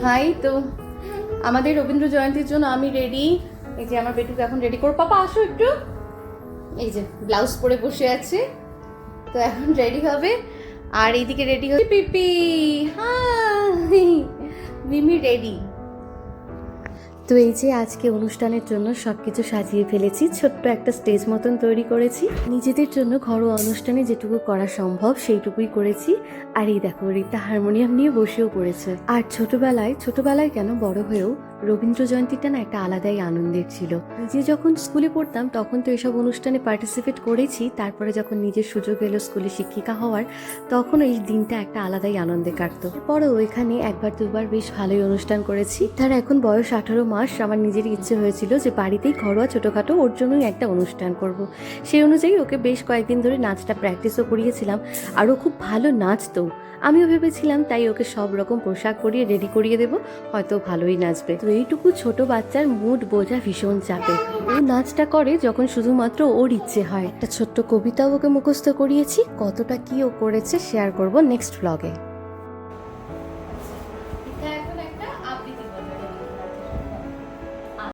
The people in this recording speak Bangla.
হাই তো আমাদের রবীন্দ্র জয়ন্তীর জন্য আমি রেডি। এই যে আমার বেটুকে এখন রেডি করো, পাপা আসো একটু। এই যে ব্লাউজ পরে বসে আছে, তো এখন রেডি হবে। আর এইদিকে রেডি হচ্ছে পিপি। হাই, মিমি রেডি। তো এই যে আজকে অনুষ্ঠানের জন্য সবকিছু সাজিয়ে ফেলেছি, ছোট্ট একটা স্টেজ মতন তৈরি করেছি। নিজেদের জন্য ঘরোয়া অনুষ্ঠানে যেটুকু করা সম্ভব সেইটুকুই করেছি। আর এই দেখো রিতা হারমোনিয়াম নিয়ে বসেও পড়েছে। আর ছোটবেলায় কেন বড় হয়েও রবীন্দ্র জয়ন্তীটা না একটা আলাদাই আনন্দের ছিল। নিজে যখন স্কুলে পড়তাম তখন তো এসব অনুষ্ঠানে পার্টিসিপেট করেছি, তারপরে যখন নিজের সুযোগ এলো স্কুলে শিক্ষিকা হওয়ার, তখন এই দিনটা একটা আলাদাই আনন্দে কাটতো। পরেও এখানে একবার দুবার বেশ ভালোই অনুষ্ঠান করেছি। তার এখন বয়স 18 মাস। আমার নিজেরই ইচ্ছে হয়েছিল যে বাড়িতেই ঘরোয়া ছোটোখাটো ওর জন্যই একটা অনুষ্ঠান করব। সেই অনুযায়ী ওকে বেশ কয়েকদিন ধরে নাচটা প্র্যাকটিসও করিয়েছিলাম, আর ও খুব ভালো নাচতো। আমিও ভেবেছিলাম তাই ওকে সব রকম পোশাক পরিয়ে রেডি করিয়ে দেবো, হয়তো ভালোই নাচবে। তো এইটুকু ছোট বাচ্চার মুড বোঝা ভীষণ চাপে। ও নাচটা করে যখন শুধুমাত্র ওর ইচ্ছে হয়। একটা ছোট্ট কবিতাও ওকে মুখস্থ করিয়েছি। কতটা কি ও করেছে শেয়ার করব নেক্সট ব্লগে।